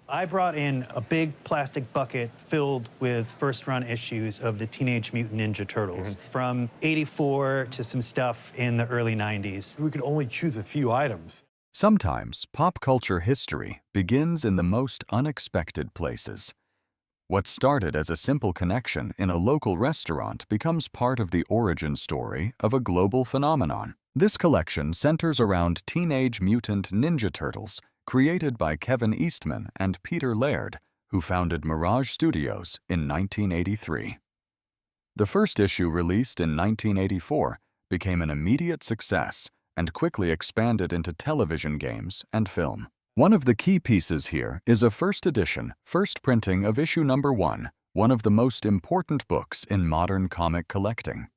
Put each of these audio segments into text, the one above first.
I brought in a big plastic bucket filled with first-run issues of the Teenage Mutant Ninja Turtles from '84 to some stuff in the early '90s. We could only choose a few items. Sometimes pop culture history begins in the most unexpected places. What started as a simple connection in a local restaurant becomes part of the origin story of a global phenomenon. This collection centers around Teenage Mutant Ninja Turtles, created by Kevin Eastman and Peter Laird, who founded Mirage Studios in 1983. The first issue, released in 1984, became an immediate success and quickly expanded into television games and film. One of the key pieces here is a first edition, first printing of issue number 1, one of the most important books in modern comic collecting.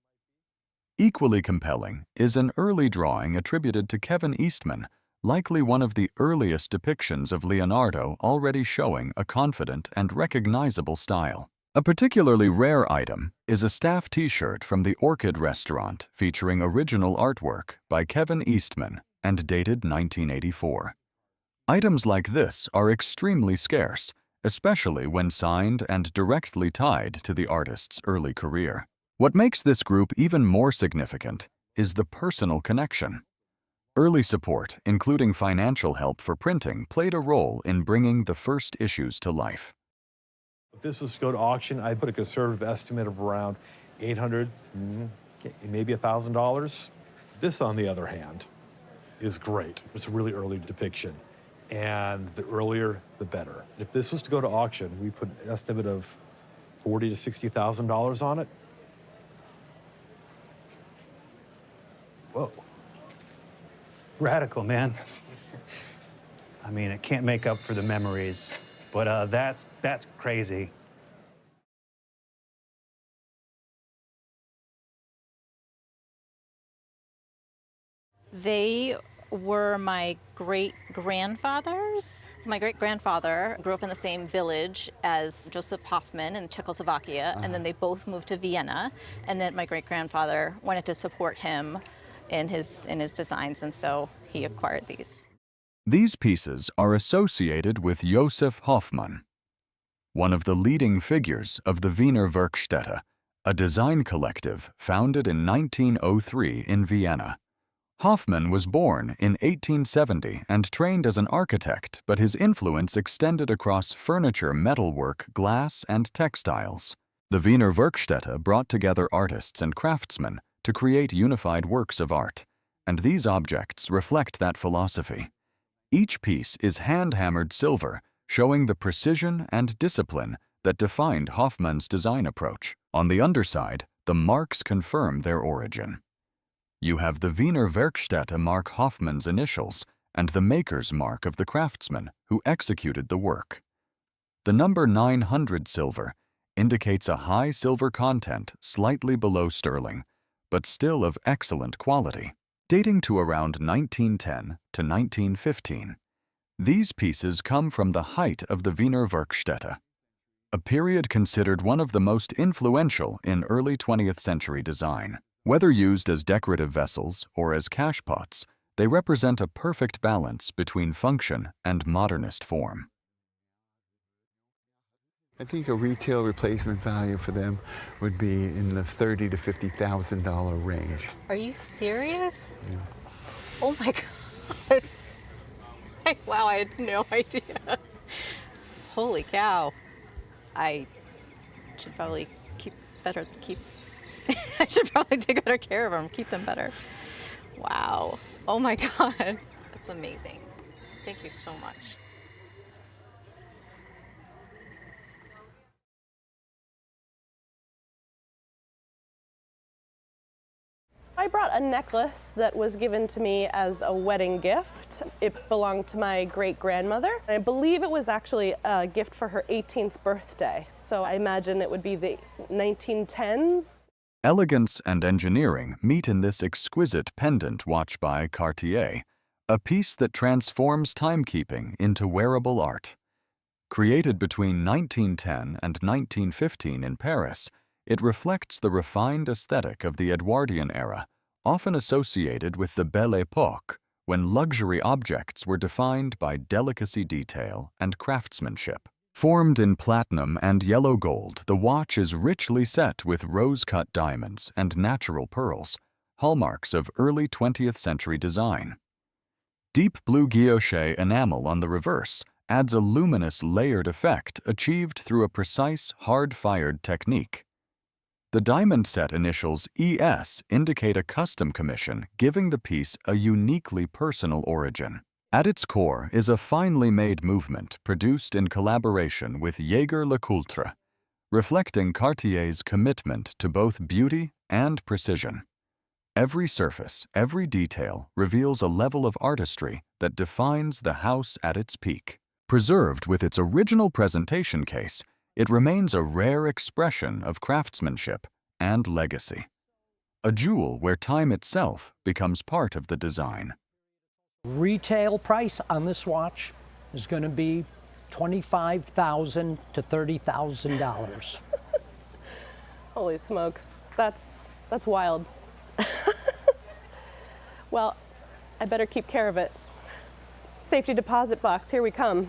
Equally compelling is an early drawing attributed to Kevin Eastman, likely one of the earliest depictions of Leonardo, already showing a confident and recognizable style. A particularly rare item is a staff t-shirt from the Orchid restaurant featuring original artwork by Kevin Eastman and dated 1984. Items like this are extremely scarce, especially when signed and directly tied to the artist's early career. What makes this group even more significant is the personal connection. Early support, including financial help for printing, played a role in bringing the first issues to life. If this was to go to auction, I'd put a conservative estimate of around $800, maybe $1,000. This, on the other hand, is great. It's a really early depiction, and the earlier, the better. If this was to go to auction, we put an estimate of $40,000 to $60,000 on it. Whoa. Radical, man. I mean, it can't make up for the memories, but that's crazy. They were my great-grandfathers. So my great-grandfather grew up in the same village as Joseph Hoffman in Czechoslovakia, and then they both moved to Vienna, and then my great-grandfather wanted to support him in his designs, and so he acquired these. These pieces are associated with Joseph Hoffmann, one of the leading figures of the Wiener Werkstätte, a design collective founded in 1903 in Vienna. Hoffmann was born in 1870 and trained as an architect, but his influence extended across furniture, metalwork, glass, and textiles. The Wiener Werkstätte brought together artists and craftsmen to create unified works of art, and these objects reflect that philosophy. Each piece is hand-hammered silver, showing the precision and discipline that defined Hoffmann's design approach. On the underside, the marks confirm their origin. You have the Wiener Werkstätte mark Hoffmann's initials and the maker's mark of the craftsman who executed the work. The number 900 silver indicates a high silver content slightly below sterling, but still of excellent quality. Dating to around 1910 to 1915, these pieces come from the height of the Wiener Werkstätte, a period considered one of the most influential in early 20th century design. Whether used as decorative vessels or as cash pots, they represent a perfect balance between function and modernist form. I think a retail replacement value for them would be in the $30,000 to $50,000 range. Are you serious? Yeah. Oh my God. Wow, I had no idea. Holy cow. I should probably I should probably take better care of them, keep them better. Wow. Oh my God. That's amazing. Thank you so much. I brought a necklace that was given to me as a wedding gift. It belonged to my great-grandmother. I believe it was actually a gift for her 18th birthday. So I imagine it would be the 1910s. Elegance and engineering meet in this exquisite pendant watch by Cartier, a piece that transforms timekeeping into wearable art. Created between 1910 and 1915 in Paris, it reflects the refined aesthetic of the Edwardian era, often associated with the Belle Époque, when luxury objects were defined by delicacy detail and craftsmanship. Formed in platinum and yellow gold, the watch is richly set with rose-cut diamonds and natural pearls, hallmarks of early 20th century design. Deep blue guilloche enamel on the reverse adds a luminous layered effect achieved through a precise, hard-fired technique. The diamond set initials ES indicate a custom commission, giving the piece a uniquely personal origin. At its core is a finely made movement produced in collaboration with Jaeger-LeCoultre, reflecting Cartier's commitment to both beauty and precision. Every surface, every detail reveals a level of artistry that defines the house at its peak. Preserved with its original presentation case, it remains a rare expression of craftsmanship and legacy. A jewel where time itself becomes part of the design. Retail price on this watch is going to be $25,000 to $30,000. Holy smokes, that's wild. Well, I better keep care of it. Safety deposit box, here we come.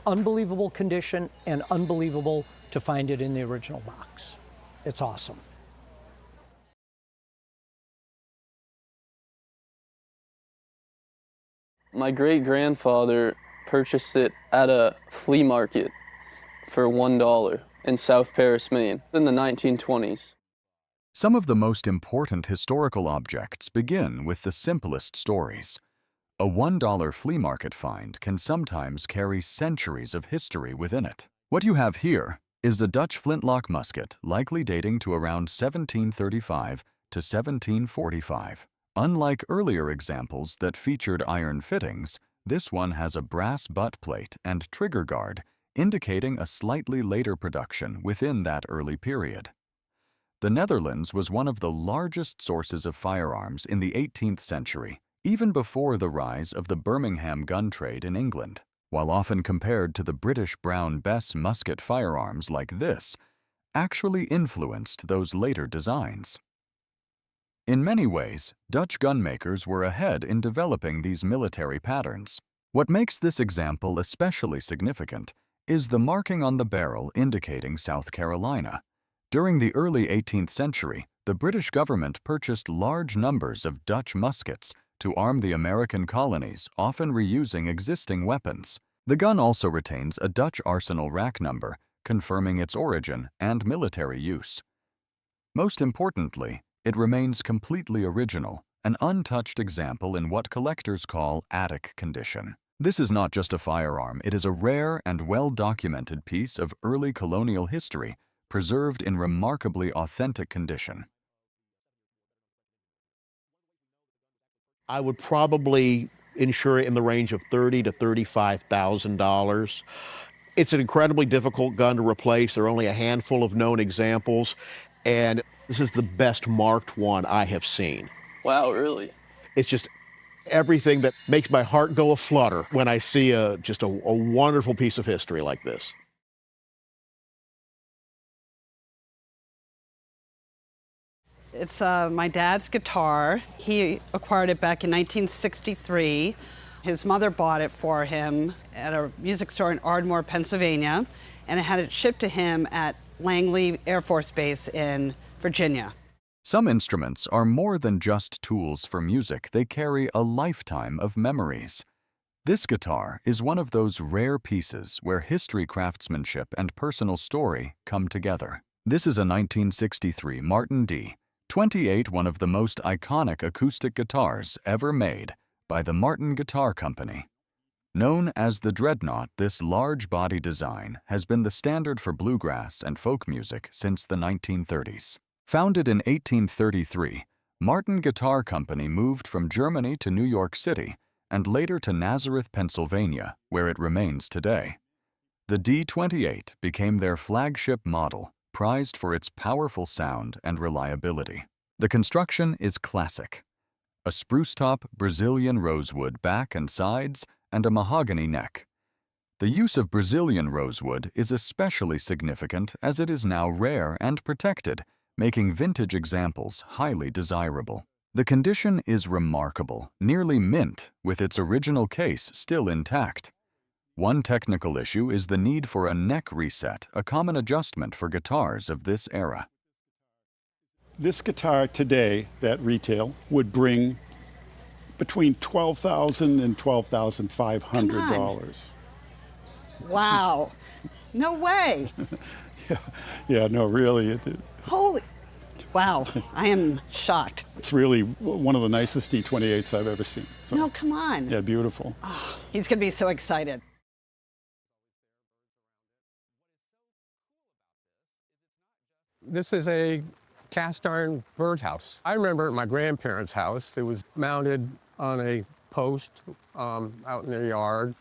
Unbelievable condition and unbelievable to find it in the original box. It's awesome. My great-grandfather purchased it at a flea market for $1 in South Paris, Maine, in the 1920s. Some of the most important historical objects begin with the simplest stories. A $1 flea market find can sometimes carry centuries of history within it. What you have here is a Dutch flintlock musket likely dating to around 1735 to 1745. Unlike earlier examples that featured iron fittings, this one has a brass butt plate and trigger guard, indicating a slightly later production within that early period. The Netherlands was one of the largest sources of firearms in the 18th century, even before the rise of the Birmingham gun trade in England. While often compared to the British Brown Bess musket firearms like this, actually influenced those later designs. In many ways, Dutch gunmakers were ahead in developing these military patterns. What makes this example especially significant is the marking on the barrel indicating South Carolina. During the early 18th century, the British government purchased large numbers of Dutch muskets to arm the American colonies, often reusing existing weapons. The gun also retains a Dutch arsenal rack number, confirming its origin and military use. Most importantly, it remains completely original, an untouched example in what collectors call attic condition. This is not just a firearm, it is a rare and well-documented piece of early colonial history, preserved in remarkably authentic condition. I would probably insure it in the range of $30,000 to $35,000. It's an incredibly difficult gun to replace. There are only a handful of known examples, and this is the best marked one I have seen. Wow, really? It's just everything that makes my heart go aflutter when I see just a wonderful piece of history like this. It's my dad's guitar. He acquired it back in 1963. His mother bought it for him at a music store in Ardmore, Pennsylvania, and it had it shipped to him at Langley Air Force Base in Virginia. Some instruments are more than just tools for music, they carry a lifetime of memories. This guitar is one of those rare pieces where history, craftsmanship, and personal story come together. This is a 1963 Martin D. 28, one of the most iconic acoustic guitars ever made by the Martin Guitar Company. Known as the Dreadnought, this large body design has been the standard for bluegrass and folk music since the 1930s. Founded in 1833, Martin Guitar Company moved from Germany to New York City and later to Nazareth, Pennsylvania, where it remains today. The D28 became their flagship model, prized for its powerful sound and reliability. The construction is classic. A spruce-top Brazilian rosewood back and sides and a mahogany neck. The use of Brazilian rosewood is especially significant as it is now rare and protected, making vintage examples highly desirable. The condition is remarkable, nearly mint, with its original case still intact. One technical issue is the need for a neck reset, a common adjustment for guitars of this era. This guitar today, that retail, would bring between $12,000 and $12,500. Wow. No way. Yeah, no, really. Holy. Wow. I am shocked. It's really one of the nicest D28s I've ever seen. So, No, come on. yeah, beautiful. Oh, he's going to be so excited. This is a cast iron birdhouse. I remember at my grandparents' house, it was mounted on a post out in their yard.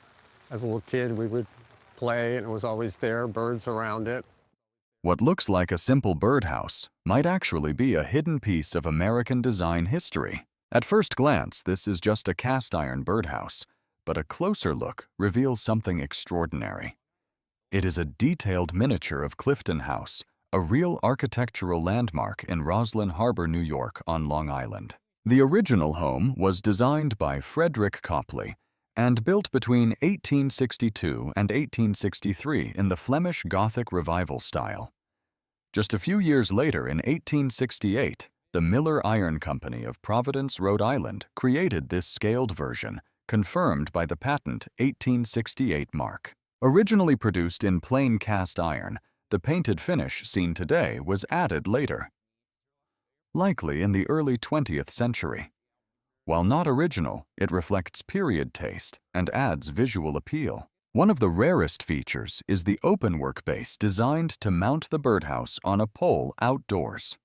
As a little kid, we would play, and it was always there, birds around it. What looks like a simple birdhouse might actually be a hidden piece of American design history. At first glance, this is just a cast iron birdhouse, but a closer look reveals something extraordinary. It is a detailed miniature of Clifton House, a real architectural landmark in Roslyn Harbor, New York on Long Island. The original home was designed by Frederick Copley and built between 1862 and 1863 in the Flemish Gothic Revival style. Just a few years later, in 1868, the Miller Iron Company of Providence, Rhode Island, created this scaled version, confirmed by the patent 1868 mark. Originally produced in plain cast iron, the painted finish seen today was added later, likely in the early 20th century. While not original, it reflects period taste and adds visual appeal. One of the rarest features is the openwork base designed to mount the birdhouse on a pole outdoors.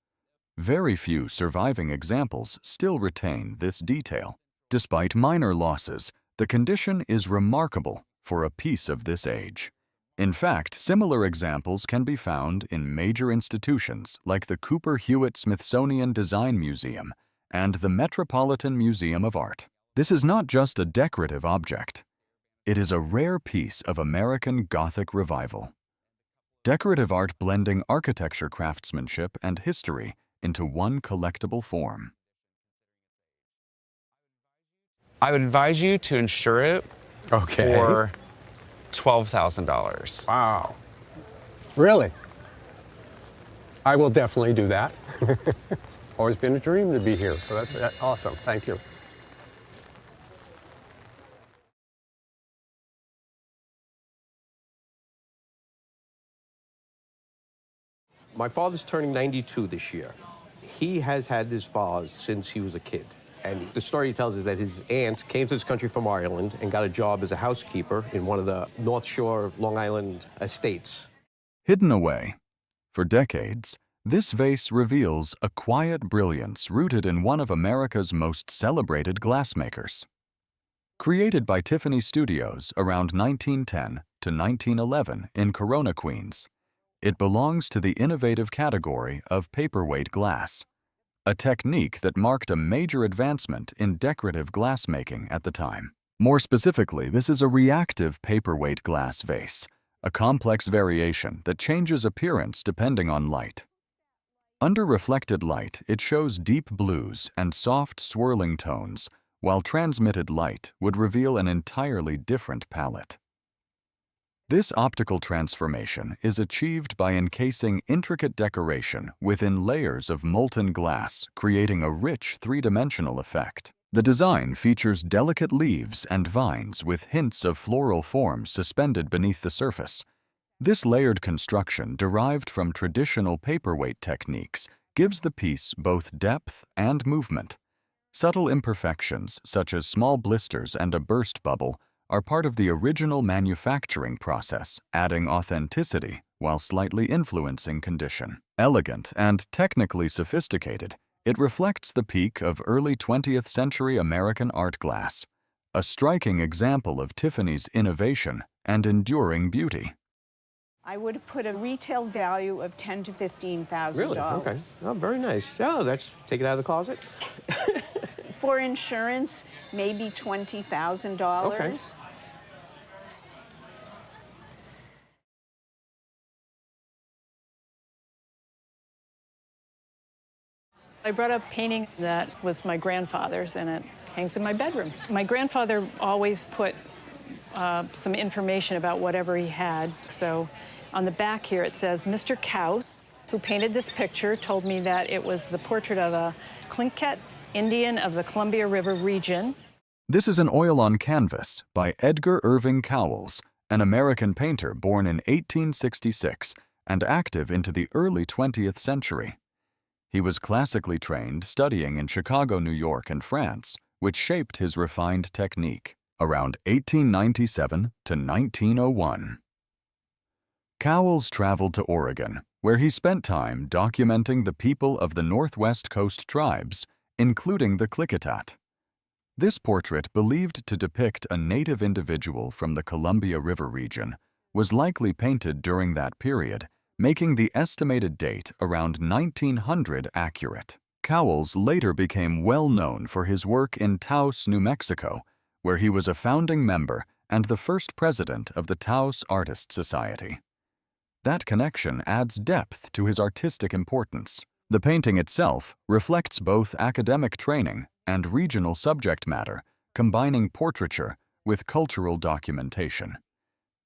Very few surviving examples still retain this detail. Despite minor losses, the condition is remarkable for a piece of this age. In fact, similar examples can be found in major institutions like the Cooper Hewitt Smithsonian Design Museum and the Metropolitan Museum of Art. This is not just a decorative object. It is a rare piece of American Gothic revival. Decorative art blending architecture craftsmanship and history into one collectible form. I would advise you to insure it for $12,000. Wow. Really? I will definitely do that. Always been a dream to be here, so that's awesome. Thank you. My father's turning 92 this year. He has had this vase since he was a kid. And the story he tells is that his aunt came to this country from Ireland and got a job as a housekeeper in one of the North Shore Long Island estates. Hidden away for decades, this vase reveals a quiet brilliance rooted in one of America's most celebrated glassmakers. Created by Tiffany Studios around 1910 to 1911 in Corona, Queens, it belongs to the innovative category of paperweight glass, a technique that marked a major advancement in decorative glassmaking at the time. More specifically, this is a reactive paperweight glass vase, a complex variation that changes appearance depending on light. Under reflected light, it shows deep blues and soft swirling tones, while transmitted light would reveal an entirely different palette. This optical transformation is achieved by encasing intricate decoration within layers of molten glass, creating a rich three-dimensional effect. The design features delicate leaves and vines with hints of floral forms suspended beneath the surface. This layered construction, derived from traditional paperweight techniques, gives the piece both depth and movement. Subtle imperfections, such as small blisters and a burst bubble, are part of the original manufacturing process, adding authenticity while slightly influencing condition. Elegant and technically sophisticated, it reflects the peak of early 20th century American art glass, a striking example of Tiffany's innovation and enduring beauty. I would have put a retail value of $10,000 to $15,000. Really? Okay. Oh, very nice. Yeah, that's take it out of the closet. For insurance, maybe $20,000. Okay. I brought a painting that was my grandfather's, and it hangs in my bedroom. My grandfather always put some information about whatever he had. So on the back here it says, Mr. Couse, who painted this picture, told me that it was the portrait of a Tlingit Indian of the Columbia River region. This is an oil on canvas by Edgar Irving Cowles, an American painter born in 1866 and active into the early 20th century. He was classically trained studying in Chicago, New York, and France, which shaped his refined technique around 1897 to 1901. Cowles traveled to Oregon, where he spent time documenting the people of the Northwest Coast tribes, including the Klickitat. This portrait, believed to depict a native individual from the Columbia River region, was likely painted during that period, making the estimated date around 1900 accurate. Cowles later became well known for his work in Taos, New Mexico, where he was a founding member and the first president of the Taos Artist Society. That connection adds depth to his artistic importance. The painting itself reflects both academic training and regional subject matter, combining portraiture with cultural documentation.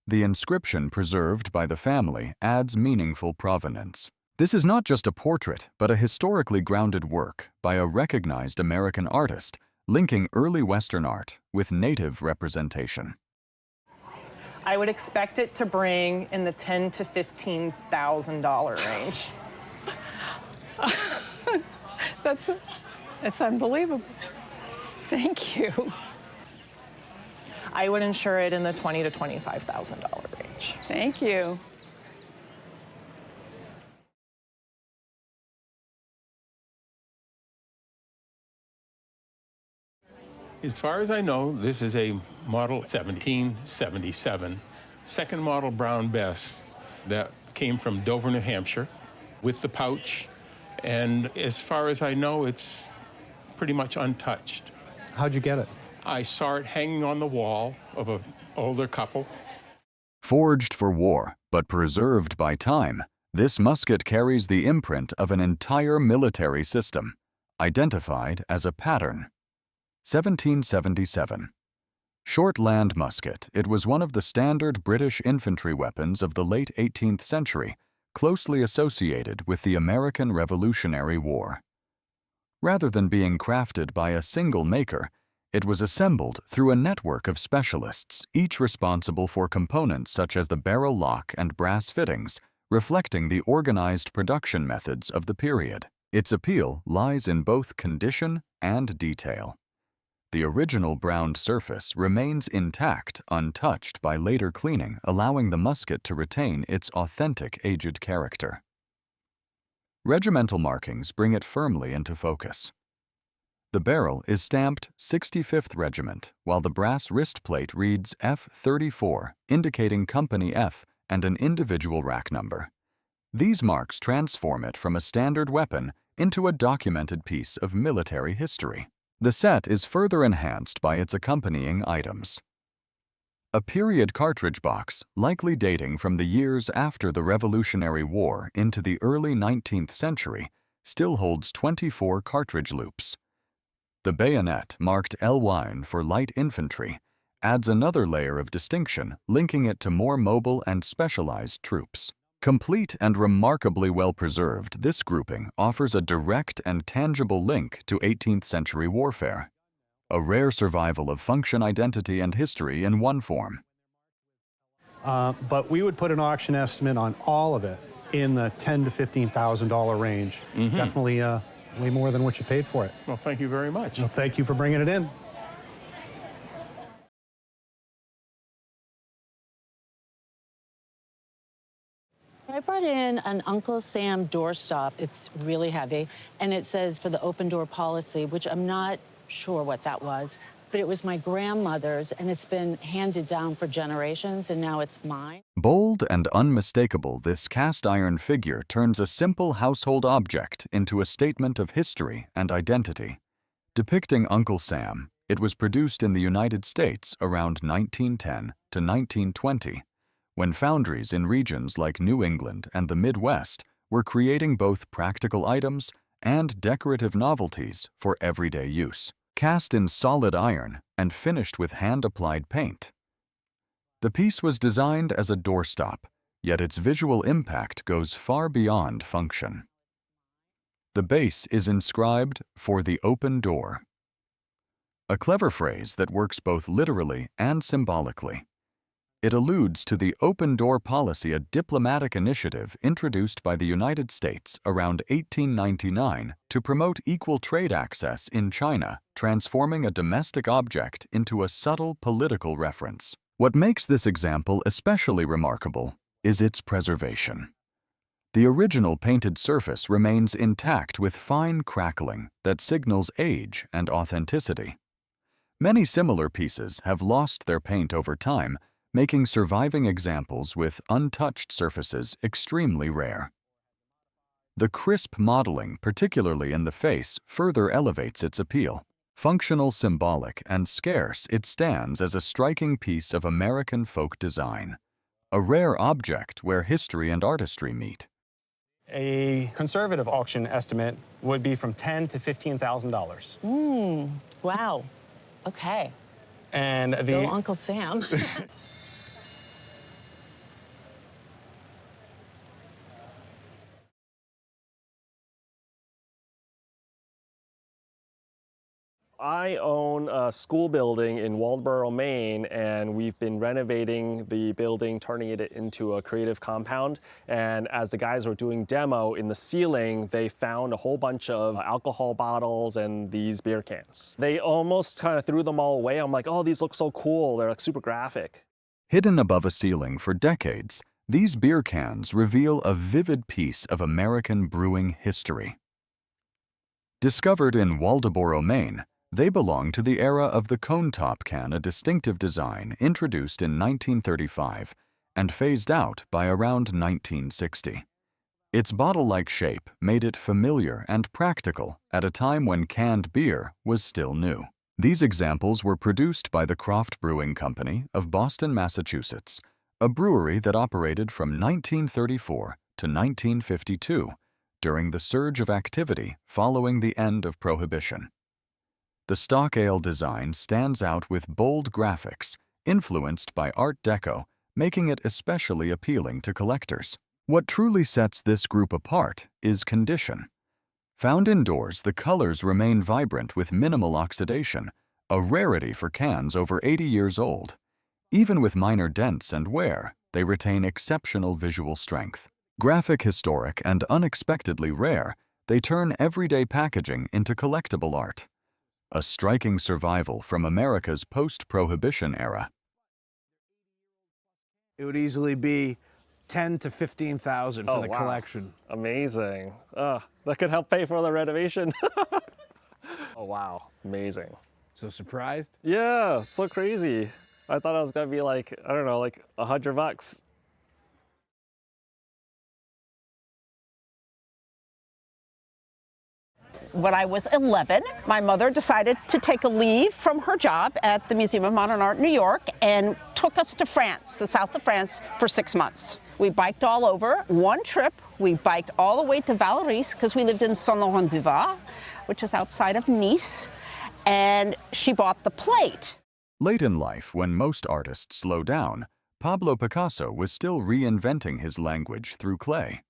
The inscription preserved by the family adds meaningful provenance. This is not just a portrait, but a historically grounded work by a recognized American artist, linking early Western art with native representation. I would expect it to bring in the $10,000 to $15,000 range. That's unbelievable. Thank you. I would insure it in the $20,000 to $25,000 range. Thank you. As far as I know, this is a model 1777, second model Brown Bess that came from Dover, New Hampshire, with the pouch. And as far as I know, it's pretty much untouched. How'd you get it? I saw it hanging on the wall of an older couple. Forged for war, but preserved by time, this musket carries the imprint of an entire military system, identified as a pattern. 1777. Short land musket, it was one of the standard British infantry weapons of the late 18th century, closely associated with the American Revolutionary War. Rather than being crafted by a single maker, it was assembled through a network of specialists, each responsible for components such as the barrel lock and brass fittings, reflecting the organized production methods of the period. Its appeal lies in both condition and detail. The original browned surface remains intact, untouched by later cleaning, allowing the musket to retain its authentic aged character. Regimental markings bring it firmly into focus. The barrel is stamped 65th Regiment, while the brass wrist plate reads F34, indicating Company F and an individual rack number. These marks transform it from a standard weapon into a documented piece of military history. The set is further enhanced by its accompanying items. A period cartridge box, likely dating from the years after the Revolutionary War into the early 19th century, still holds 24 cartridge loops. The bayonet, marked L-wine for light infantry, adds another layer of distinction, linking it to more mobile and specialized troops. Complete and remarkably well preserved, this grouping offers a direct and tangible link to 18th century warfare. A rare survival of function, identity, and history in one form. But we would put an auction estimate on all of it in the $10,000 to $15,000 range. Definitely way more than what you paid for it. Well, thank you very much. Well, thank you for bringing it in. I brought in an Uncle Sam doorstop. It's really heavy, and it says for the open door policy, which I'm not sure what that was, but it was my grandmother's, and it's been handed down for generations, and now it's mine. Bold and unmistakable, this cast iron figure turns a simple household object into a statement of history and identity. Depicting Uncle Sam, it was produced in the United States around 1910 to 1920. When foundries in regions like New England and the Midwest were creating both practical items and decorative novelties for everyday use. Cast in solid iron and finished with hand-applied paint. The piece was designed as a doorstop, yet its visual impact goes far beyond function. The base is inscribed, "For the open door," a clever phrase that works both literally and symbolically. It alludes to the open door policy, a diplomatic initiative introduced by the United States around 1899 to promote equal trade access in China, transforming a domestic object into a subtle political reference. What makes this example especially remarkable is its preservation. The original painted surface remains intact with fine crackling that signals age and authenticity. Many similar pieces have lost their paint over time, making surviving examples with untouched surfaces extremely rare. The crisp modeling, particularly in the face, further elevates its appeal. Functional, symbolic, and scarce, it stands as a striking piece of American folk design, a rare object where history and artistry meet. A conservative auction estimate would be from $10,000 to $15,000. Wow. Okay. And the Go Uncle Sam. I own a school building in Waldboro, Maine, and we've been renovating the building, turning it into a creative compound. And as the guys were doing demo, in the ceiling, they found a whole bunch of alcohol bottles and these beer cans. They almost kind of threw them all away. I'm like, oh, these look so cool. They're like super graphic. Hidden above a ceiling for decades, these beer cans reveal a vivid piece of American brewing history. Discovered in Waldoboro, Maine, they belong to the era of the cone-top can, a distinctive design introduced in 1935 and phased out by around 1960. Its bottle-like shape made it familiar and practical at a time when canned beer was still new. These examples were produced by the Croft Brewing Company of Boston, Massachusetts, a brewery that operated from 1934 to 1952 during the surge of activity following the end of Prohibition. The stock ale design stands out with bold graphics, influenced by Art Deco, making it especially appealing to collectors. What truly sets this group apart is condition. Found indoors, the colors remain vibrant with minimal oxidation, a rarity for cans over 80 years old. Even with minor dents and wear, they retain exceptional visual strength. Graphic, historic, and unexpectedly rare, they turn everyday packaging into collectible art. A striking survival from America's post-Prohibition era. It would easily be $10,000 to $15,000 for the collection. Amazing. That could help pay for the renovation. Oh, wow. Amazing. So surprised? Yeah, so crazy. I thought it was going to be like, I don't know, like $100. When I was 11, my mother decided to take a leave from her job at the Museum of Modern Art in New York and took us to France, the south of France, for 6 months. We biked all over. One trip, we biked all the way to Valeris because we lived in Saint-Laurent-du-Var, which is outside of Nice, and she bought the plate. Late in life, when most artists slow down, Pablo Picasso was still reinventing his language through clay.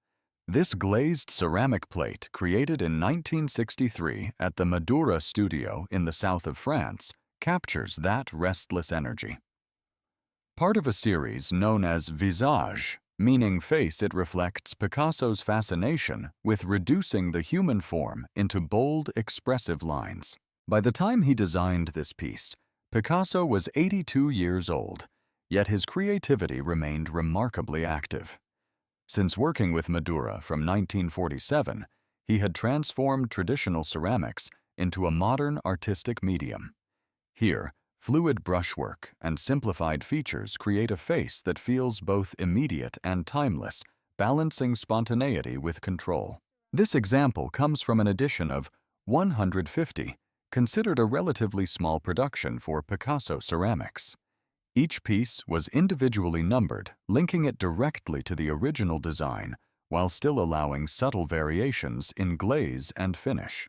This glazed ceramic plate, created in 1963 at the Madura studio in the south of France, captures that restless energy. Part of a series known as Visage, meaning face, it reflects Picasso's fascination with reducing the human form into bold, expressive lines. By the time he designed this piece, Picasso was 82 years old, yet his creativity remained remarkably active. Since working with Madura from 1947, he had transformed traditional ceramics into a modern artistic medium. Here, fluid brushwork and simplified features create a face that feels both immediate and timeless, balancing spontaneity with control. This example comes from an edition of 150, considered a relatively small production for Picasso ceramics. Each piece was individually numbered, linking it directly to the original design, while still allowing subtle variations in glaze and finish.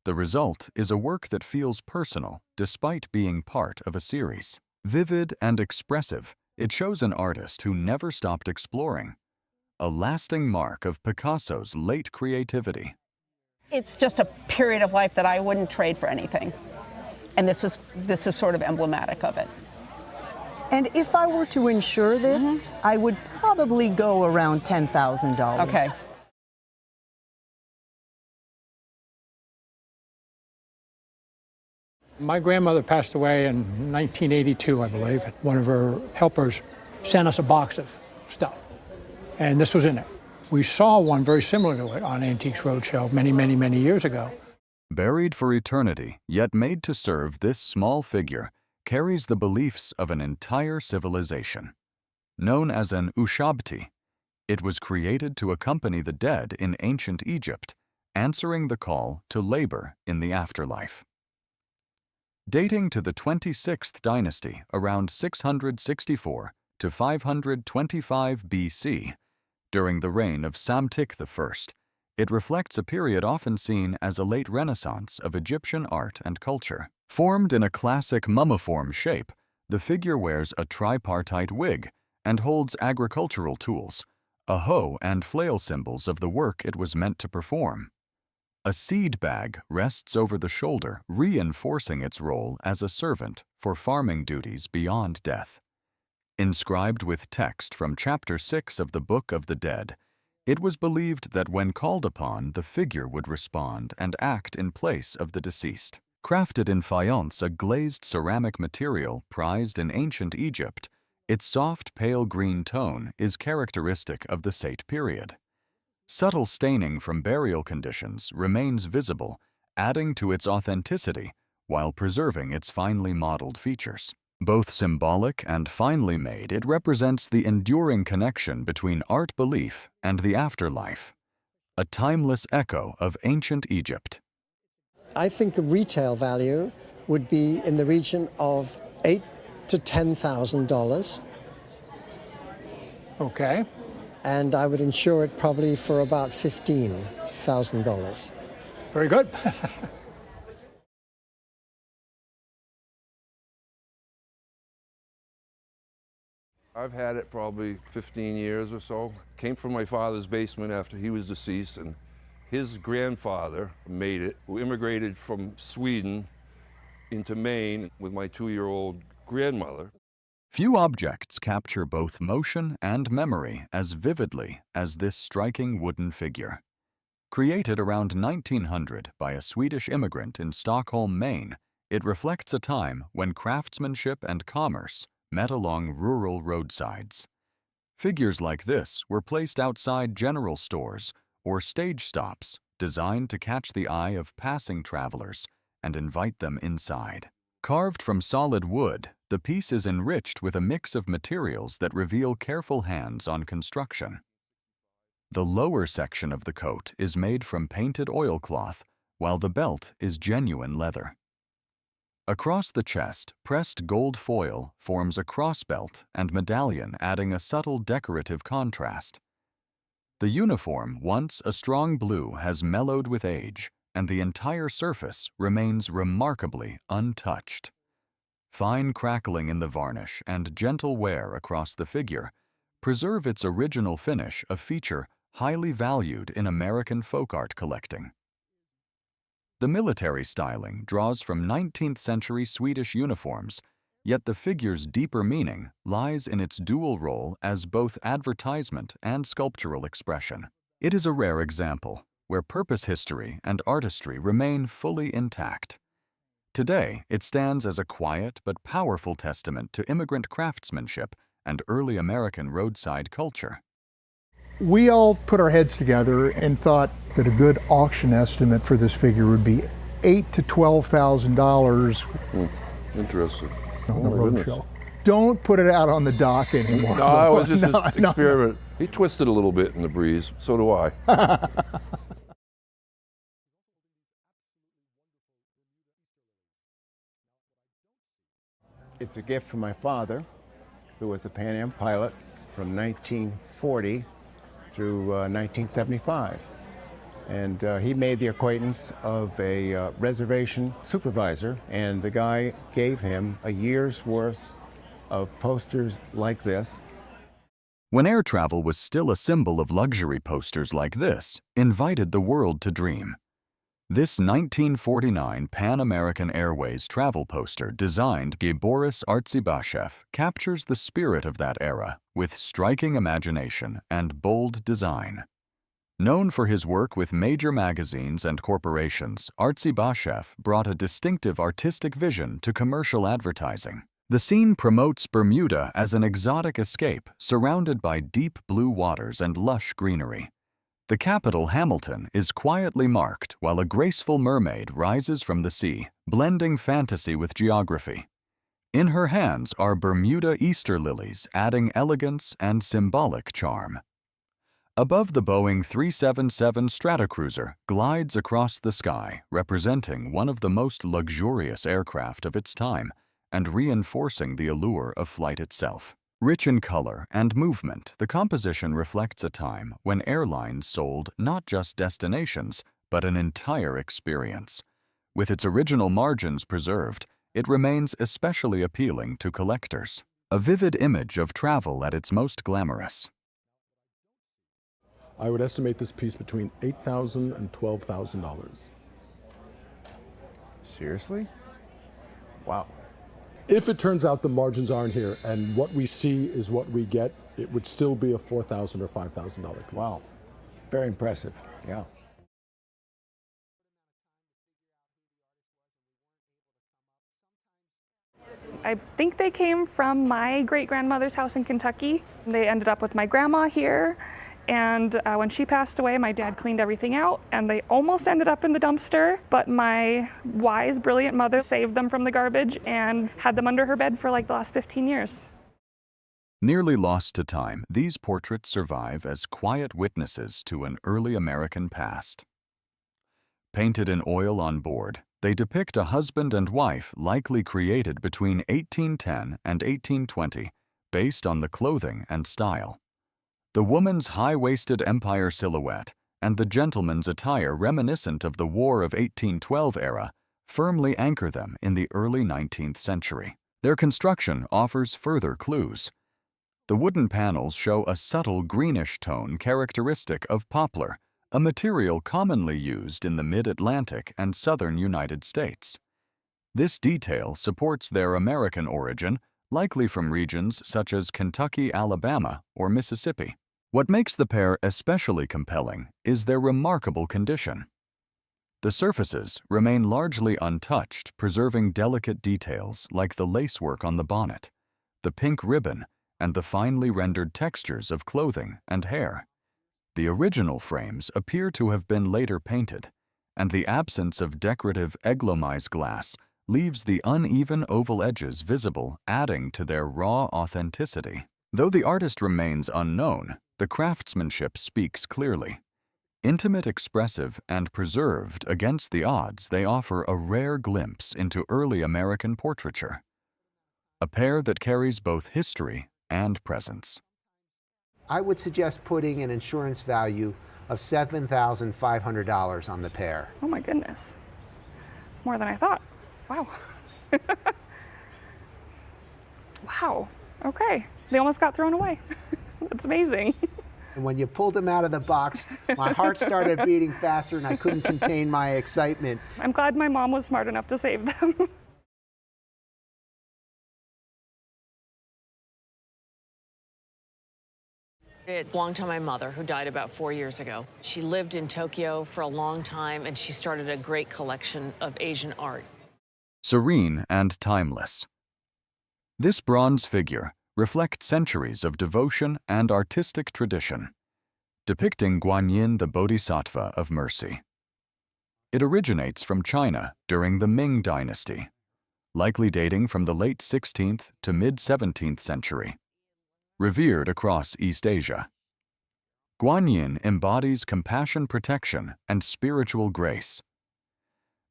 The result is a work that feels personal despite being part of a series. Vivid and expressive, it shows an artist who never stopped exploring, a lasting mark of Picasso's late creativity. It's just a period of life that I wouldn't trade for anything. And this is sort of emblematic of it. And if I were to insure this, I would probably go around $10,000. Okay. My grandmother passed away in 1982, I believe. One of her helpers sent us a box of stuff, and this was in it. We saw one very similar to it on Antiques Roadshow many years ago. Buried for eternity, yet made to serve, this small figure carries the beliefs of an entire civilization. Known as an ushabti, it was created to accompany the dead in ancient Egypt, answering the call to labor in the afterlife. Dating to the 26th dynasty around 664 to 525 BC, during the reign of Psamtik I, it reflects a period often seen as a late renaissance of Egyptian art and culture. Formed in a classic mummiform shape, the figure wears a tripartite wig and holds agricultural tools, a hoe and flail symbols of the work it was meant to perform. A seed bag rests over the shoulder, reinforcing its role as a servant for farming duties beyond death. Inscribed with text from Chapter 6 of the Book of the Dead, it was believed that when called upon, the figure would respond and act in place of the deceased. Crafted in faience, a glazed ceramic material prized in ancient Egypt, its soft pale green tone is characteristic of the Sate period. Subtle staining from burial conditions remains visible, adding to its authenticity while preserving its finely modeled features. Both symbolic and finely made, it represents the enduring connection between art belief and the afterlife, a timeless echo of ancient Egypt. I think the retail value would be in the region of $8,000 to $10,000. Okay. And I would insure it probably for about $15,000. Very good. I've had it probably 15 years or so. Came from my father's basement after he was deceased, and his grandfather made it, who immigrated from Sweden into Maine with my 2-year-old grandmother. Few objects capture both motion and memory as vividly as this striking wooden figure. Created around 1900 by a Swedish immigrant in Stockholm, Maine, it reflects a time when craftsmanship and commerce met along rural roadsides. Figures like this were placed outside general stores or stage stops designed to catch the eye of passing travelers and invite them inside. Carved from solid wood, the piece is enriched with a mix of materials that reveal careful hands on construction. The lower section of the coat is made from painted oilcloth, while the belt is genuine leather. Across the chest, pressed gold foil forms a crossbelt and medallion, adding a subtle decorative contrast. The uniform, once a strong blue, has mellowed with age, and the entire surface remains remarkably untouched. Fine crackling in the varnish and gentle wear across the figure preserve its original finish, a feature highly valued in American folk art collecting. The military styling draws from 19th century Swedish uniforms, yet the figure's deeper meaning lies in its dual role as both advertisement and sculptural expression. It is a rare example where purpose history and artistry remain fully intact. Today, it stands as a quiet but powerful testament to immigrant craftsmanship and early American roadside culture. We all put our heads together and thought that a good auction estimate for this figure would be $8,000 to $12,000. Interesting. On the Roadshow. Don't put it out on the dock anymore. No, I was just an experiment. He twisted a little bit in the breeze. So do I. It's a gift from my father, who was a Pan Am pilot from 1940 through 1975. And he made the acquaintance of a reservation supervisor, and the guy gave him a year's worth of posters like this. When air travel was still a symbol of luxury, posters like this invited the world to dream. This 1949 Pan American Airways travel poster designed by Boris Artzybashev captures the spirit of that era with striking imagination and bold design. Known for his work with major magazines and corporations, Artzybashev brought a distinctive artistic vision to commercial advertising. The scene promotes Bermuda as an exotic escape surrounded by deep blue waters and lush greenery. The capital, Hamilton, is quietly marked while a graceful mermaid rises from the sea, blending fantasy with geography. In her hands are Bermuda Easter lilies, adding elegance and symbolic charm. Above, the Boeing 377 Stratocruiser glides across the sky, representing one of the most luxurious aircraft of its time and reinforcing the allure of flight itself. Rich in color and movement, the composition reflects a time when airlines sold not just destinations, but an entire experience. With its original margins preserved, it remains especially appealing to collectors. A vivid image of travel at its most glamorous. I would estimate this piece between $8,000 and $12,000. Seriously? Wow. If it turns out the margins aren't here and what we see is what we get, it would still be a $4,000 or $5,000 piece. Wow. Very impressive. Yeah. I think they came from my great-grandmother's house in Kentucky. They ended up with my grandma here, and when she passed away, my dad cleaned everything out, and they almost ended up in the dumpster, but my wise, brilliant mother saved them from the garbage and had them under her bed for like the last 15 years. Nearly lost to time, these portraits survive as quiet witnesses to an early American past. Painted in oil on board, they depict a husband and wife likely created between 1810 and 1820, based on the clothing and style. The woman's high-waisted empire silhouette and the gentleman's attire reminiscent of the War of 1812 era firmly anchor them in the early 19th century. Their construction offers further clues. The wooden panels show a subtle greenish tone characteristic of poplar, a material commonly used in the mid-Atlantic and southern United States. This detail supports their American origin, likely from regions such as Kentucky, Alabama, or Mississippi. What makes the pair especially compelling is their remarkable condition. The surfaces remain largely untouched, preserving delicate details like the lacework on the bonnet, the pink ribbon, and the finely rendered textures of clothing and hair. The original frames appear to have been later painted, and the absence of decorative eglomized glass leaves the uneven oval edges visible, adding to their raw authenticity. Though the artist remains unknown, the craftsmanship speaks clearly. Intimate, expressive, and preserved against the odds, they offer a rare glimpse into early American portraiture. A pair that carries both history and presence. I would suggest putting an insurance value of $7,500 on the pair. Oh my goodness. It's more than I thought. Wow. Wow. Okay. They almost got thrown away. That's amazing. And when you pulled them out of the box, my heart started beating faster and I couldn't contain my excitement. I'm glad my mom was smart enough to save them. It belonged to my mother, who died about 4 years ago. She lived in Tokyo for a long time, and she started a great collection of Asian art. Serene and timeless. This bronze figure reflects centuries of devotion and artistic tradition, depicting Guanyin, the Bodhisattva of mercy. It originates from China during the Ming Dynasty, likely dating from the late 16th to mid-17th century. Revered across East Asia. Guanyin embodies compassion, protection, and spiritual grace,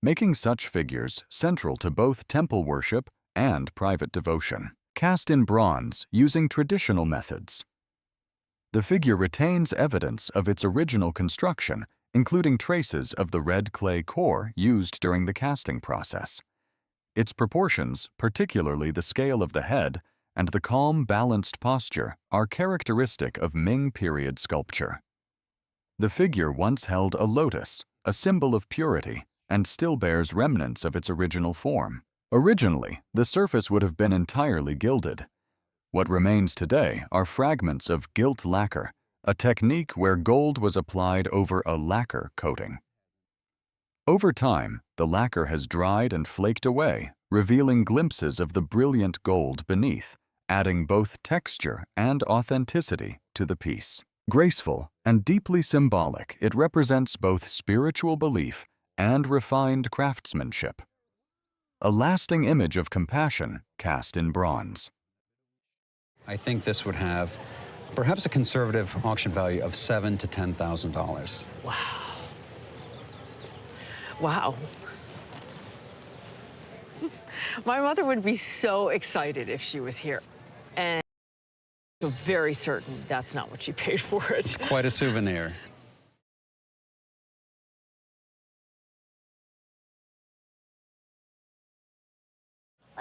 making such figures central to both temple worship and private devotion. Cast in bronze using traditional methods, The figure retains evidence of its original construction, including traces of the red clay core used during the casting process. Its proportions, particularly the scale of the head and the calm, balanced posture, are characteristic of Ming period sculpture. The figure once held a lotus, a symbol of purity, and still bears remnants of its original form. Originally, the surface would have been entirely gilded. What remains today are fragments of gilt lacquer, a technique where gold was applied over a lacquer coating. Over time, the lacquer has dried and flaked away, revealing glimpses of the brilliant gold beneath, adding both texture and authenticity to the piece. Graceful and deeply symbolic, it represents both spiritual belief and refined craftsmanship. A lasting image of compassion cast in bronze. I think this would have perhaps a conservative auction value of $7,000 to $10,000. Wow. Wow. My mother would be so excited if she was here. And I'm very certain that's not what she paid for it. It's quite a souvenir.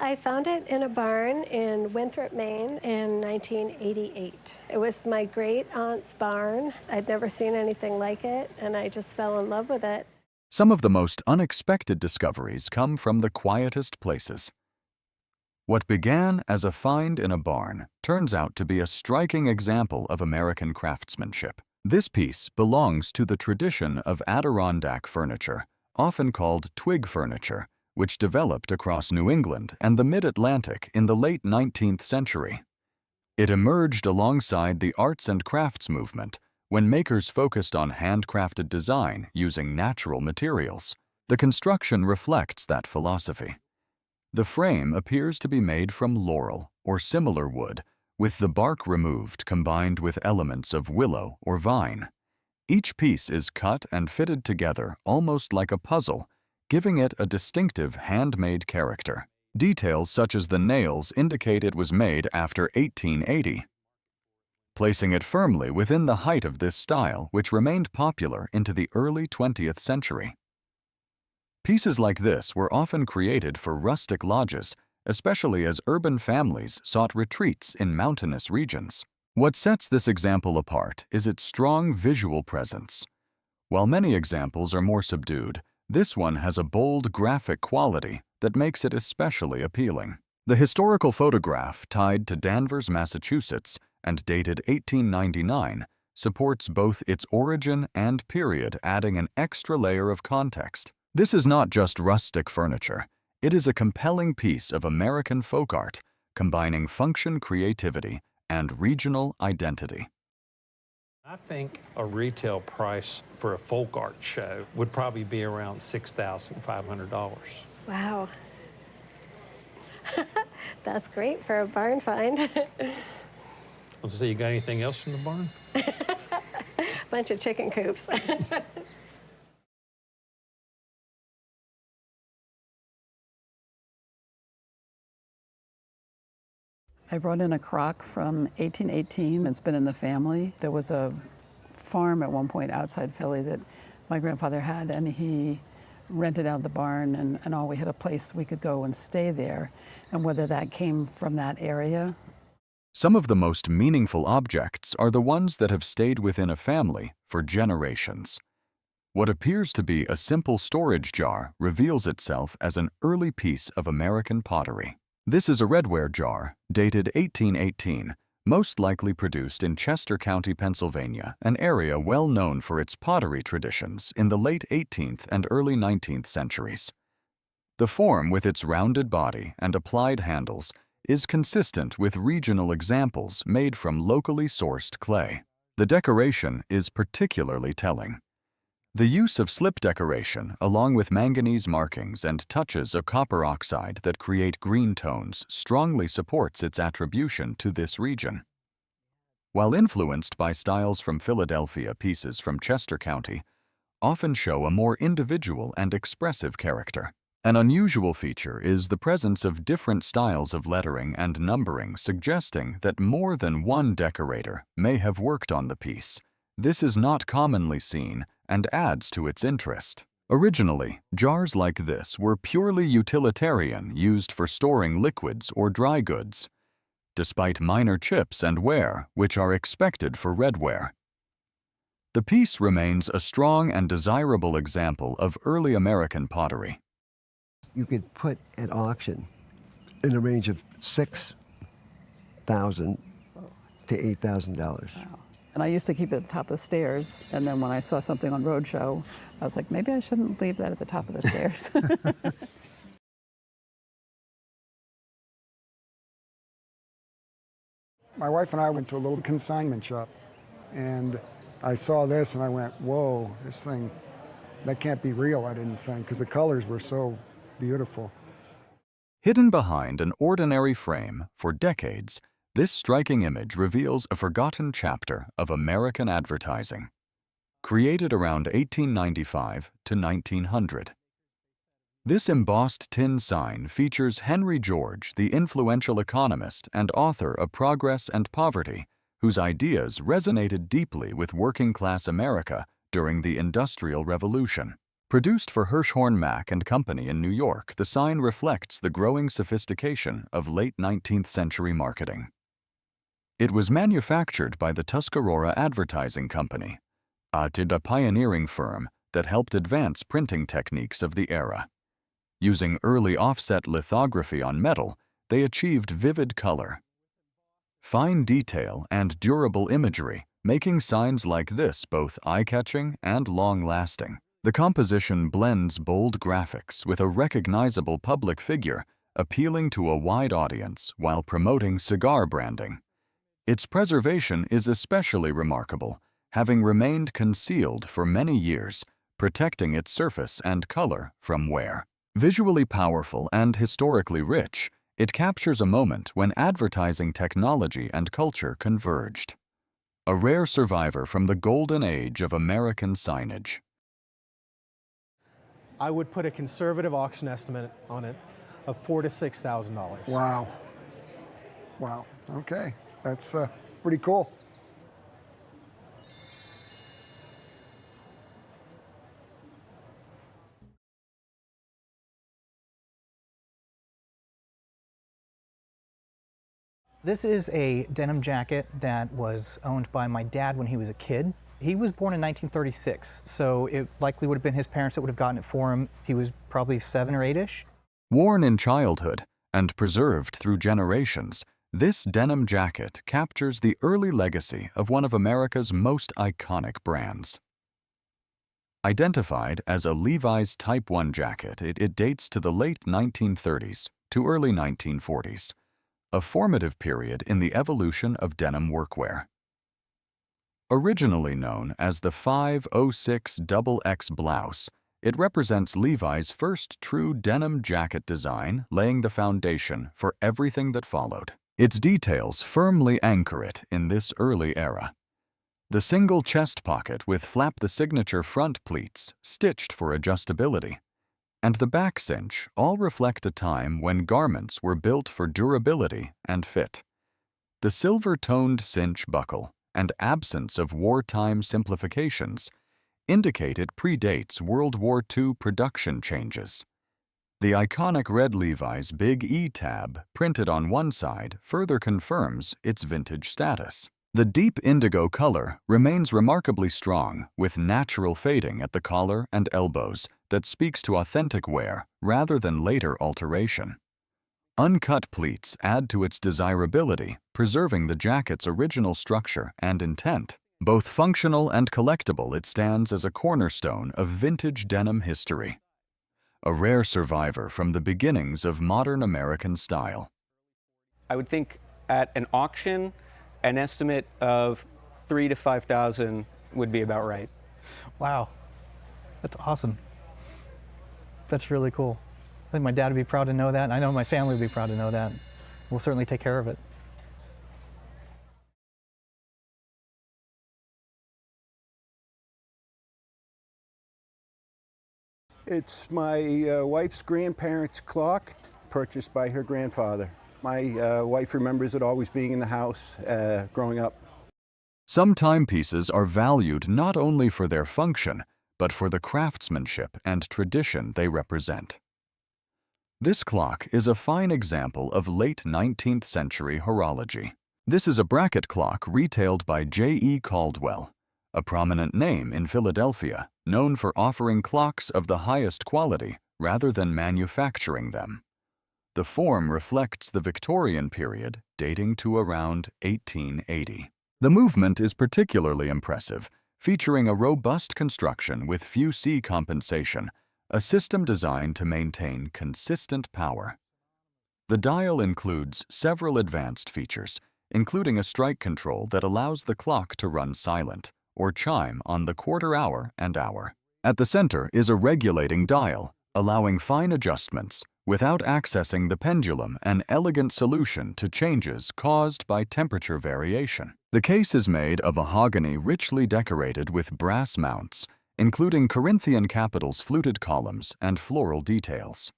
I found it in a barn in Winthrop, Maine in 1988. It was my great aunt's barn. I'd never seen anything like it, and I just fell in love with it. Some of the most unexpected discoveries come from the quietest places. What began as a find in a barn turns out to be a striking example of American craftsmanship. This piece belongs to the tradition of Adirondack furniture, often called twig furniture, which developed across New England and the mid-Atlantic in the late 19th century. It emerged alongside the arts and crafts movement when makers focused on handcrafted design using natural materials. The construction reflects that philosophy. The frame appears to be made from laurel or similar wood, with the bark removed combined with elements of willow or vine. Each piece is cut and fitted together almost like a puzzle, giving it a distinctive handmade character. Details such as the nails indicate it was made after 1880, placing it firmly within the height of this style, which remained popular into the early 20th century. Pieces like this were often created for rustic lodges, especially as urban families sought retreats in mountainous regions. What sets this example apart is its strong visual presence. While many examples are more subdued, this one has a bold graphic quality that makes it especially appealing. The historical photograph, tied to Danvers, Massachusetts, and dated 1899, supports both its origin and period, adding an extra layer of context. This is not just rustic furniture. It is a compelling piece of American folk art, combining function, creativity, and regional identity. I think a retail price for a folk art show would probably be around $6,500. Wow. That's great for a barn find. Let's see, you got anything else in the barn? Bunch of chicken coops. I brought in a crock from 1818. It's been in the family. There was a farm at one point outside Philly that my grandfather had, and he rented out the barn and all. We had a place we could go and stay there, and whether that came from that area. Some of the most meaningful objects are the ones that have stayed within a family for generations. What appears to be a simple storage jar reveals itself as an early piece of American pottery. This is a redware jar, dated 1818, most likely produced in Chester County, Pennsylvania, an area well known for its pottery traditions in the late 18th and early 19th centuries. The form, with its rounded body and applied handles, is consistent with regional examples made from locally sourced clay. The decoration is particularly telling. The use of slip decoration, along with manganese markings and touches of copper oxide that create green tones, strongly supports its attribution to this region. While influenced by styles from Philadelphia, pieces from Chester County often show a more individual and expressive character. An unusual feature is the presence of different styles of lettering and numbering, suggesting that more than one decorator may have worked on the piece. This is not commonly seen and adds to its interest. Originally, jars like this were purely utilitarian, used for storing liquids or dry goods, despite minor chips and wear, which are expected for redware. The piece remains a strong and desirable example of early American pottery. You could put at auction in the range of $6,000 to $8,000. Wow. And I used to keep it at the top of the stairs, and then when I saw something on Roadshow, I was like, maybe I shouldn't leave that at the top of the stairs. My wife and I went to a little consignment shop, and I saw this and I went, whoa, this thing, that can't be real, I didn't think, because the colors were so beautiful. Hidden behind an ordinary frame for decades, this striking image reveals a forgotten chapter of American advertising, created around 1895 to 1900. This embossed tin sign features Henry George, the influential economist and author of Progress and Poverty, whose ideas resonated deeply with working-class America during the Industrial Revolution. Produced for Hirshhorn Mack and Company in New York, the sign reflects the growing sophistication of late 19th century marketing. It was manufactured by the Tuscarora Advertising Company, a pioneering firm that helped advance printing techniques of the era. Using early offset lithography on metal, they achieved vivid color, fine detail, and durable imagery, making signs like this both eye-catching and long-lasting. The composition blends bold graphics with a recognizable public figure, appealing to a wide audience while promoting cigar branding. Its preservation is especially remarkable, having remained concealed for many years, protecting its surface and color from wear. Visually powerful and historically rich, it captures a moment when advertising technology and culture converged. A rare survivor from the golden age of American signage. I would put a conservative auction estimate on it of $4,000 to $6,000. Wow. Wow, okay. That's pretty cool. This is a denim jacket that was owned by my dad when he was a kid. He was born in 1936, so it likely would have been his parents that would have gotten it for him. He was probably 7 or 8-ish. Worn in childhood and preserved through generations, this denim jacket captures the early legacy of one of America's most iconic brands. Identified as a Levi's Type 1 jacket, it dates to the late 1930s to early 1940s, a formative period in the evolution of denim workwear. Originally known as the 506XX blouse, it represents Levi's first true denim jacket design, laying the foundation for everything that followed. Its details firmly anchor it in this early era. The single chest pocket with flap the signature front pleats, stitched for adjustability, and the back cinch all reflect a time when garments were built for durability and fit. The silver-toned cinch buckle and absence of wartime simplifications indicate it predates World War II production changes. The iconic red Levi's Big E tab, printed on one side, further confirms its vintage status. The deep indigo color remains remarkably strong, with natural fading at the collar and elbows that speaks to authentic wear rather than later alteration. Uncut pleats add to its desirability, preserving the jacket's original structure and intent. Both functional and collectible, it stands as a cornerstone of vintage denim history, a rare survivor from the beginnings of modern American style. I would think at an auction, an estimate of $3,000 to $5,000 would be about right. Wow, that's awesome. That's really cool. I think my dad would be proud to know that, and I know my family would be proud to know that. We'll certainly take care of it. It's my wife's grandparents' clock, purchased by her grandfather. My wife remembers it always being in the house growing up. Some timepieces are valued not only for their function, but for the craftsmanship and tradition they represent. This clock is a fine example of late 19th century horology. This is a bracket clock retailed by J.E. Caldwell, a prominent name in Philadelphia, known for offering clocks of the highest quality rather than manufacturing them. The form reflects the Victorian period, dating to around 1880. The movement is particularly impressive, featuring a robust construction with few C compensation, a system designed to maintain consistent power. The dial includes several advanced features, including a strike control that allows the clock to run silent or chime on the quarter hour and hour. At the center is a regulating dial, allowing fine adjustments without accessing the pendulum, an elegant solution to changes caused by temperature variation. The case is made of mahogany richly decorated with brass mounts, including Corinthian capitals, fluted columns, and floral details.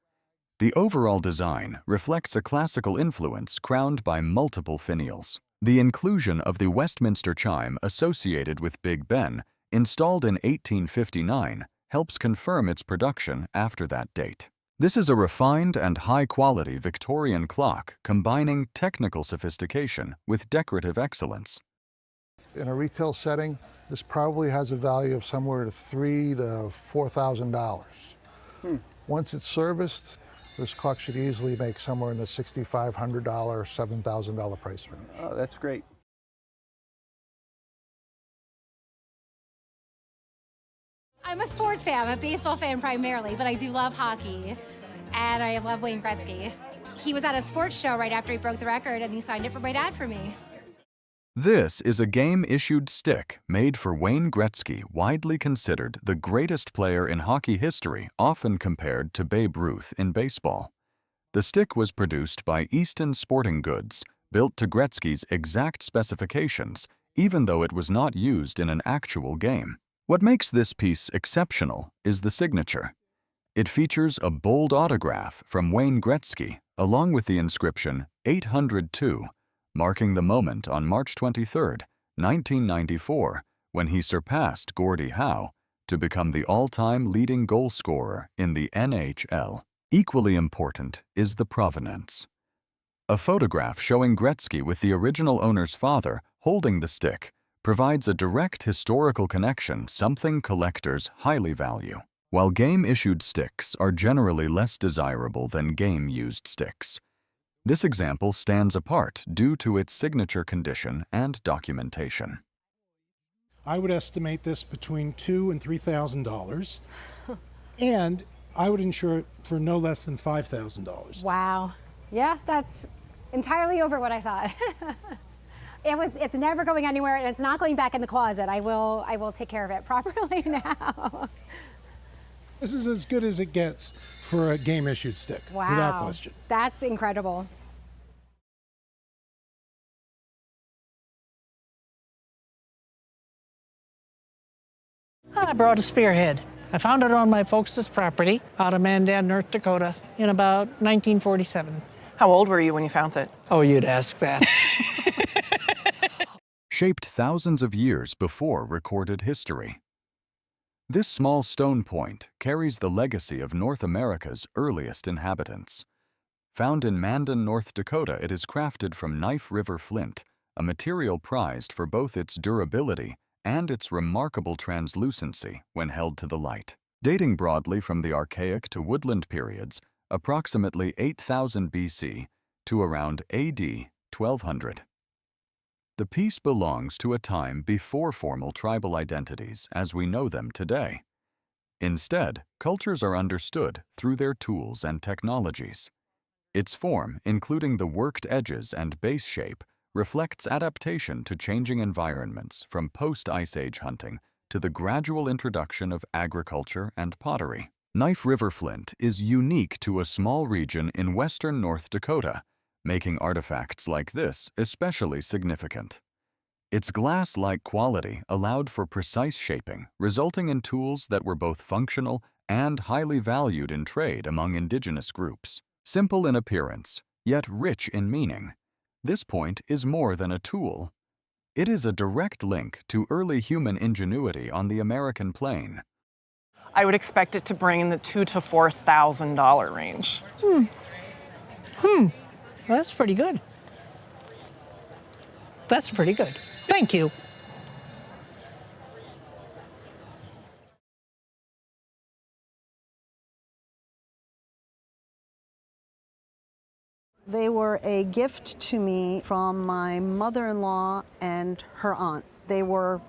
The overall design reflects a classical influence crowned by multiple finials. The inclusion of the Westminster chime associated with Big Ben, installed in 1859, helps confirm its production after that date. This is a refined and high-quality Victorian clock combining technical sophistication with decorative excellence. In a retail setting, this probably has a value of somewhere to $3,000 to $4,000. Once it's serviced, this clock should easily make somewhere in the $6,500, $7,000 price range. Oh, that's great. I'm a sports fan. I'm a baseball fan primarily, but I do love hockey, and I love Wayne Gretzky. He was at a sports show right after he broke the record, and he signed it for my dad for me. This is a game-issued stick made for Wayne Gretzky, widely considered the greatest player in hockey history, often compared to Babe Ruth in baseball. The stick was produced by Easton Sporting Goods, built to Gretzky's exact specifications, even though it was not used in an actual game. What makes this piece exceptional is the signature. It features a bold autograph from Wayne Gretzky, along with the inscription 802, marking the moment on March 23, 1994, when he surpassed Gordie Howe to become the all-time leading goal scorer in the NHL. Equally important is the provenance. A photograph showing Gretzky with the original owner's father holding the stick provides a direct historical connection, something collectors highly value. While game-issued sticks are generally less desirable than game-used sticks, this example stands apart due to its signature condition and documentation. I would estimate this between $2,000 and $3,000, and I would insure it for no less than $5,000. Wow. Yeah, that's entirely over what I thought. It's never going anywhere, and it's not going back in the closet. I will take care of it properly now. This is as good as it gets for a game-issued stick, without question. That's incredible. I brought a spearhead. I found it on my folks' property out of Mandan, North Dakota in about 1947. How old were you when you found it? Oh, you'd ask that. Shaped thousands of years before recorded history. This small stone point carries the legacy of North America's earliest inhabitants. Found in Mandan, North Dakota, it is crafted from Knife River flint, a material prized for both its durability and its remarkable translucency when held to the light. Dating broadly from the Archaic to Woodland periods, approximately 8000 BC to around AD 1200. The piece belongs to a time before formal tribal identities as we know them today. Instead, cultures are understood through their tools and technologies. Its form, including the worked edges and base shape, reflects adaptation to changing environments from post-Ice Age hunting to the gradual introduction of agriculture and pottery. Knife River flint is unique to a small region in western North Dakota, making artifacts like this especially significant. Its glass-like quality allowed for precise shaping, resulting in tools that were both functional and highly valued in trade among indigenous groups. Simple in appearance, yet rich in meaning, this point is more than a tool. It is a direct link to early human ingenuity on the American plain. I would expect it to bring in the $2,000 to $4,000 range. That's pretty good. That's pretty good. Thank you. They were a gift to me from my mother-in-law and her aunt. They were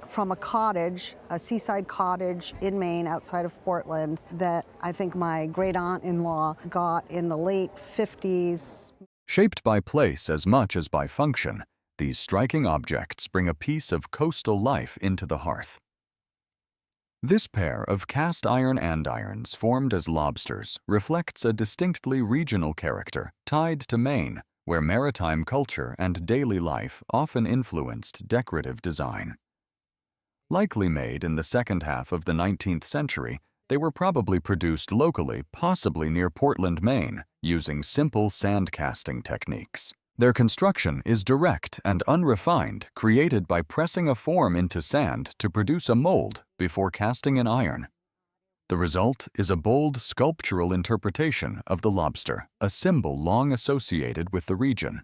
from a cottage, a seaside cottage in Maine outside of Portland that I think my great-aunt-in-law got in the late 50s. Shaped by place as much as by function, these striking objects bring a piece of coastal life into the hearth. This pair of cast iron andirons formed as lobsters reflects a distinctly regional character tied to Maine, where maritime culture and daily life often influenced decorative design. Likely made in the second half of the 19th century, they were probably produced locally, possibly near Portland, Maine, using simple sand casting techniques. Their construction is direct and unrefined, created by pressing a form into sand to produce a mold before casting in iron. The result is a bold sculptural interpretation of the lobster, a symbol long associated with the region.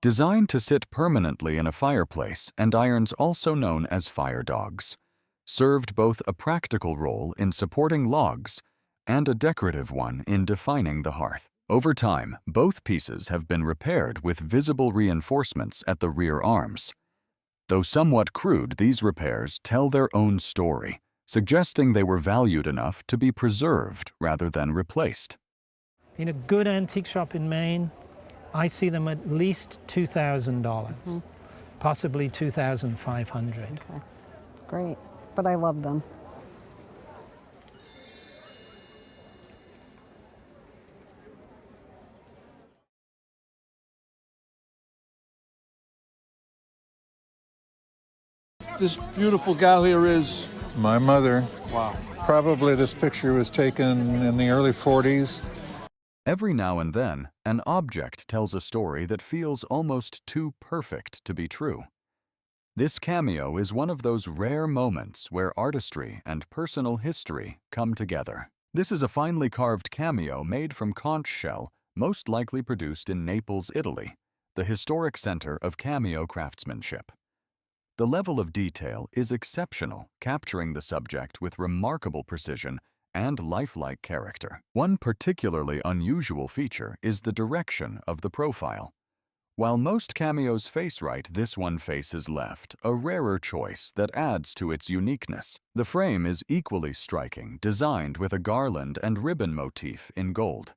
Designed to sit permanently in a fireplace, andirons, also known as fire dogs, served both a practical role in supporting logs and a decorative one in defining the hearth. Over time, both pieces have been repaired with visible reinforcements at the rear arms. Though somewhat crude, these repairs tell their own story, suggesting they were valued enough to be preserved rather than replaced. In a good antique shop in Maine, I see them at least $2,000, possibly $2,500. Okay, great, but I love them. This beautiful gal here is? My mother. Wow. Probably this picture was taken in the early 40s. Every now and then, an object tells a story that feels almost too perfect to be true. This cameo is one of those rare moments where artistry and personal history come together. This is a finely carved cameo made from conch shell, most likely produced in Naples, Italy, the historic center of cameo craftsmanship. The level of detail is exceptional, capturing the subject with remarkable precision and lifelike character. One particularly unusual feature is the direction of the profile. While most cameos face right, this one faces left, a rarer choice that adds to its uniqueness. The frame is equally striking, designed with a garland and ribbon motif in gold.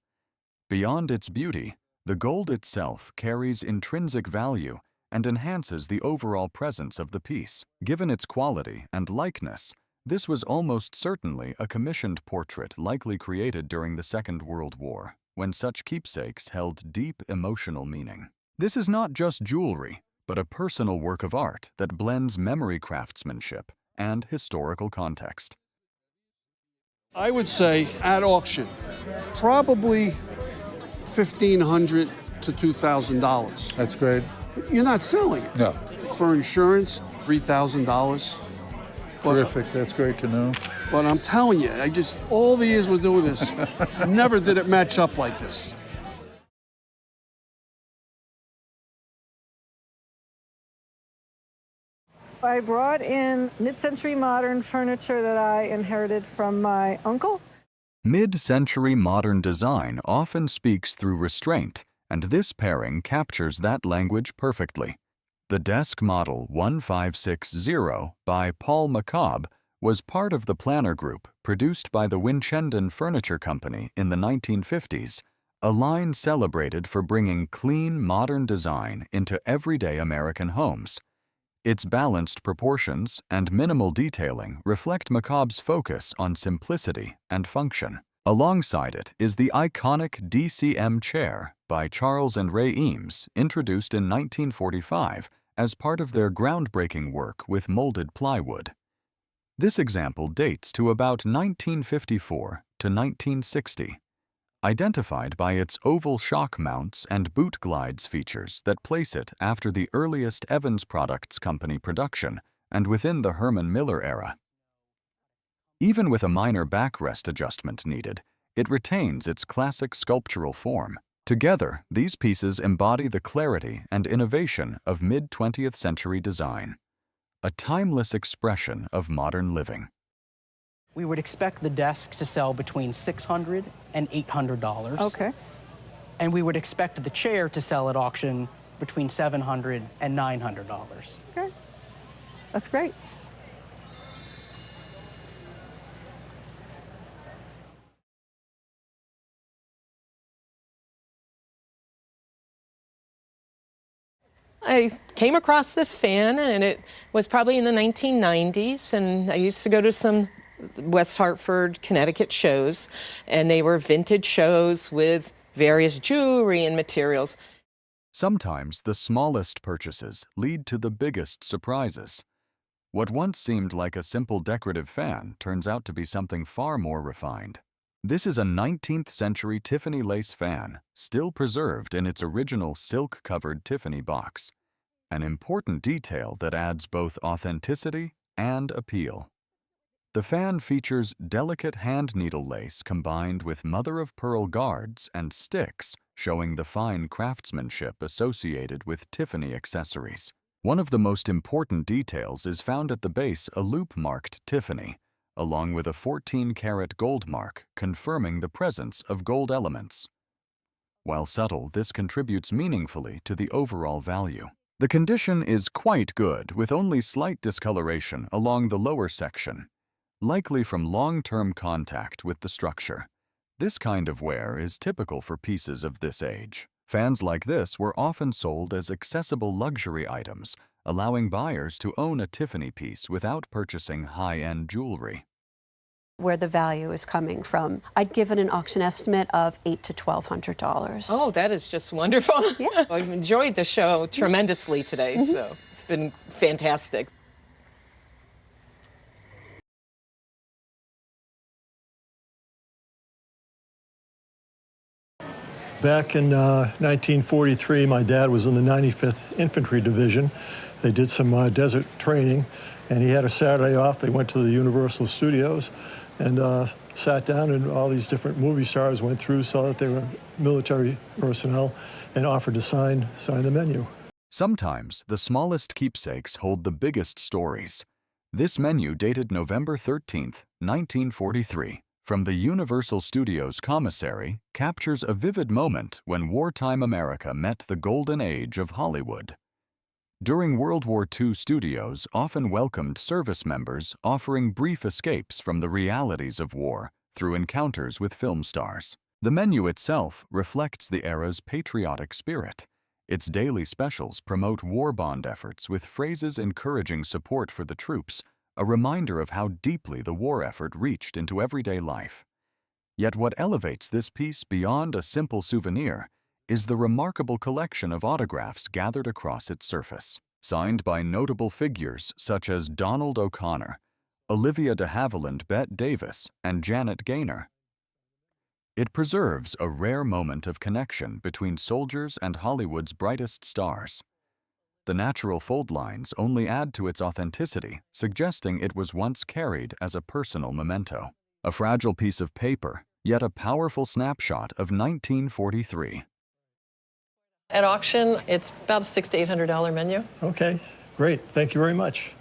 Beyond its beauty, the gold itself carries intrinsic value and enhances the overall presence of the piece. Given its quality and likeness, this was almost certainly a commissioned portrait likely created during the Second World War, when such keepsakes held deep emotional meaning. This is not just jewelry, but a personal work of art that blends memory craftsmanship and historical context. I would say at auction, probably $1,500 to $2,000. That's great. You're not selling it. No. For insurance, $3,000. Terrific, that's great to know. But I'm telling you, all the years we're doing this, never did it match up like this. I brought in mid-century modern furniture that I inherited from my uncle. Mid-century modern design often speaks through restraint, and this pairing captures that language perfectly. The desk model 1560 by Paul McCobb was part of the planner group produced by the Winchendon Furniture Company in the 1950s, a line celebrated for bringing clean, modern design into everyday American homes. Its balanced proportions and minimal detailing reflect McCobb's focus on simplicity and function. Alongside it is the iconic DCM chair by Charles and Ray Eames, introduced in 1945 as part of their groundbreaking work with molded plywood. This example dates to about 1954 to 1960, identified by its oval shock mounts and boot glides features that place it after the earliest Evans Products Company production and within the Herman Miller era. Even with a minor backrest adjustment needed, it retains its classic sculptural form. Together, these pieces embody the clarity and innovation of mid-20th century design, a timeless expression of modern living. We would expect the desk to sell between $600 and $800. Okay. And we would expect the chair to sell at auction between $700 and $900. Okay. That's great. I came across this fan, and it was probably in the 1990s, and I used to go to some West Hartford, Connecticut shows, and they were vintage shows with various jewelry and materials. Sometimes the smallest purchases lead to the biggest surprises. What once seemed like a simple decorative fan turns out to be something far more refined. This is a 19th century Tiffany lace fan, still preserved in its original silk-covered Tiffany box, an important detail that adds both authenticity and appeal. The fan features delicate hand needle lace combined with mother-of-pearl guards and sticks, showing the fine craftsmanship associated with Tiffany accessories. One of the most important details is found at the base, a loop marked Tiffany, along with a 14-karat gold mark confirming the presence of gold elements. While subtle, this contributes meaningfully to the overall value. The condition is quite good, with only slight discoloration along the lower section, likely from long-term contact with the structure. This kind of wear is typical for pieces of this age. Fans like this were often sold as accessible luxury items, allowing buyers to own a Tiffany piece without purchasing high-end jewelry. Where the value is coming from, I'd given an auction estimate of $800 to $1,200. Oh, that is just wonderful. Yeah. I've enjoyed the show tremendously today, so it's been fantastic. Back in 1943, my dad was in the 95th Infantry Division. They did some desert training, and he had a Saturday off. They went to the Universal Studios and sat down, and all these different movie stars went through, saw that they were military personnel, and offered to sign the menu. Sometimes the smallest keepsakes hold the biggest stories. This menu, dated November 13th, 1943, from the Universal Studios commissary, captures a vivid moment when wartime America met the golden age of Hollywood. During World War II, studios often welcomed service members offering brief escapes from the realities of war through encounters with film stars. The menu itself reflects the era's patriotic spirit. Its daily specials promote war bond efforts with phrases encouraging support for the troops, a reminder of how deeply the war effort reached into everyday life. Yet what elevates this piece beyond a simple souvenir is the remarkable collection of autographs gathered across its surface, signed by notable figures such as Donald O'Connor, Olivia de Havilland, Bette Davis, and Janet Gaynor. It preserves a rare moment of connection between soldiers and Hollywood's brightest stars. The natural fold lines only add to its authenticity, suggesting it was once carried as a personal memento. A fragile piece of paper, yet a powerful snapshot of 1943. At auction, it's about a $600 to $800 menu. Okay, great. Thank you very much.